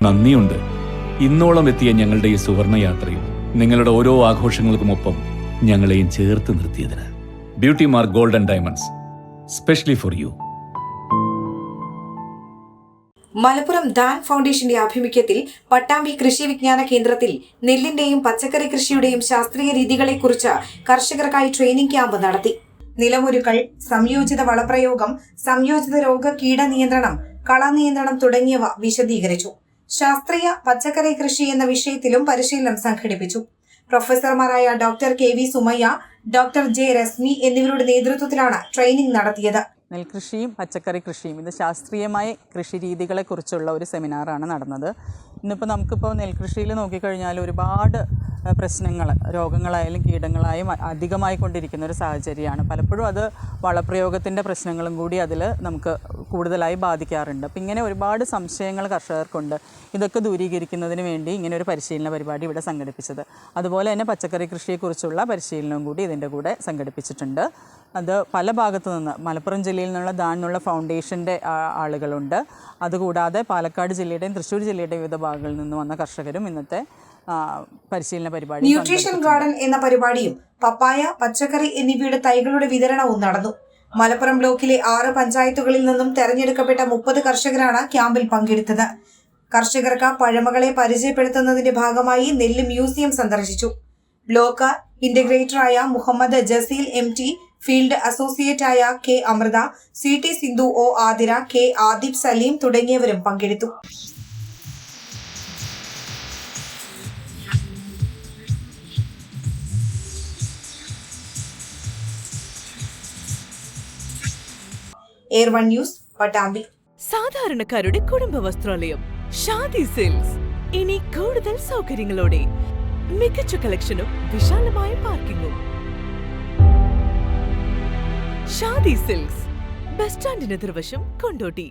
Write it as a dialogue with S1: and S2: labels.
S1: നന്ദിയുണ്ട്. ഇന്നോളം എത്തിയ ഞങ്ങളുടെ ഈ സുവർണ യാത്രയിൽ നിങ്ങളുടെ ഓരോ ആഘോഷങ്ങൾക്കുമൊപ്പം ഞങ്ങളെയും ചേർത്ത് നിർത്തിയതിന്. Beauty mark gold and diamonds, specially for you.
S2: Malappuram Dhan ഫൗണ്ടേഷന്റെ ആഭിമുഖ്യത്തിൽ പട്ടാമ്പി കൃഷി വിജ്ഞാന കേന്ദ്രത്തിൽ നെല്ലിന്റെയും പച്ചക്കറി കൃഷിയുടെയും ശാസ്ത്രീയ രീതികളെക്കുറിച്ച് കർഷകർക്കായി ട്രെയിനിംഗ് ക്യാമ്പ് നടത്തി. നിലമൊരുക്കൽ, സംയോജിത വളപ്രയോഗം, സംയോജിത രോഗ കീട നിയന്ത്രണം, കളനിയന്ത്രണം തുടങ്ങിയവ വിശദീകരിച്ചു. ശാസ്ത്രീയ പച്ചക്കറി കൃഷി എന്ന വിഷയത്തിലും പരിശീലനം സംഘടിപ്പിച്ചു. പ്രൊഫസർമാരായ doctor KV Sumayya, doctor J Reshmi എന്നിവരുടെ നേതൃത്വത്തിലാണ് ട്രെയിനിംഗ് നടത്തിയത്.
S3: നെൽകൃഷിയും പച്ചക്കറി കൃഷിയും ഇത് ശാസ്ത്രീയമായ കൃഷി രീതികളെക്കുറിച്ചുള്ള ഒരു സെമിനാറാണ് നടന്നത്. ഇന്നിപ്പോൾ നമുക്കിപ്പോൾ നെൽകൃഷിയിൽ നോക്കിക്കഴിഞ്ഞാൽ ഒരുപാട് പ്രശ്നങ്ങൾ, രോഗങ്ങളായാലും കീടങ്ങളായും അധികമായി കൊണ്ടിരിക്കുന്ന ഒരു സാഹചര്യമാണ്. പലപ്പോഴും അത് വളപ്രയോഗത്തിൻ്റെ പ്രശ്നങ്ങളും കൂടി അതിൽ നമുക്ക് കൂടുതലായി ബാധിക്കാറുണ്ട്. അപ്പം ഇങ്ങനെ ഒരുപാട് സംശയങ്ങൾ കർഷകർക്കുണ്ട്. ഇതൊക്കെ ദൂരീകരിക്കുന്നതിന് വേണ്ടി ഇങ്ങനെ ഒരു പരിശീലന പരിപാടി ഇവിടെ സംഘടിപ്പിച്ചത്. അതുപോലെ തന്നെ പച്ചക്കറി കൃഷിയെക്കുറിച്ചുള്ള പരിശീലനവും കൂടി ഇതിൻ്റെ കൂടെ സംഘടിപ്പിച്ചിട്ടുണ്ട്. അത് പല ഭാഗത്തു നിന്ന്, മലപ്പുറം ജില്ലയിൽ നിന്നുള്ള ദാനുള്ള ഫൗണ്ടേഷൻ്റെ ആളുകളുണ്ട്. അതുകൂടാതെ പാലക്കാട് ജില്ലയുടെയും തൃശ്ശൂർ ജില്ലയുടെയും വിവിധ ഭാഗങ്ങളിൽ നിന്ന് വന്ന കർഷകരും ഇന്നത്തെ പരിശീലന പരിപാടി.
S2: ന്യൂട്രീഷൻ ഗാർഡൻ എന്ന പരിപാടിയും പപ്പായ, പച്ചക്കറി എന്നിവയുടെ തൈകളുടെ വിതരണവും നടന്നു. മലപ്പുറം ബ്ലോക്കിലെ 6 പഞ്ചായത്തുകളിൽ നിന്നും തെരഞ്ഞെടുക്കപ്പെട്ട 30 കർഷകരാണ് ക്യാമ്പിൽ പങ്കെടുത്തത്. കർഷകർക്ക് പഴമകളെ പരിചയപ്പെടുത്തുന്നതിന്റെ ഭാഗമായി നെല്ല് മ്യൂസിയം സന്ദർശിച്ചു. ബ്ലോക്ക് ഇന്റഗ്രേറ്ററായ മുഹമ്മദ് ജസീൽ MT, ഫീൽഡ് അസോസിയേറ്റായ K Amritha, CT Sindhu, O Athira, K Adib Saleem തുടങ്ങിയവരും പങ്കെടുത്തു. Air 1 news, Pattambi.
S4: സാധാരണക്കാരുടെ കുടുംബ വസ്ത്രാലയം ഷാദി സിൽക്സ് ഇനി കൂടുതൽ സൗകര്യങ്ങളോടെ മികച്ച കളക്ഷനും വിശാലമായ പാർക്കിങ്ങും. ഷാദി സിൽക്സ്, ബസ് സ്റ്റാൻഡിന് എതിർവശം, കൊണ്ടോട്ടി.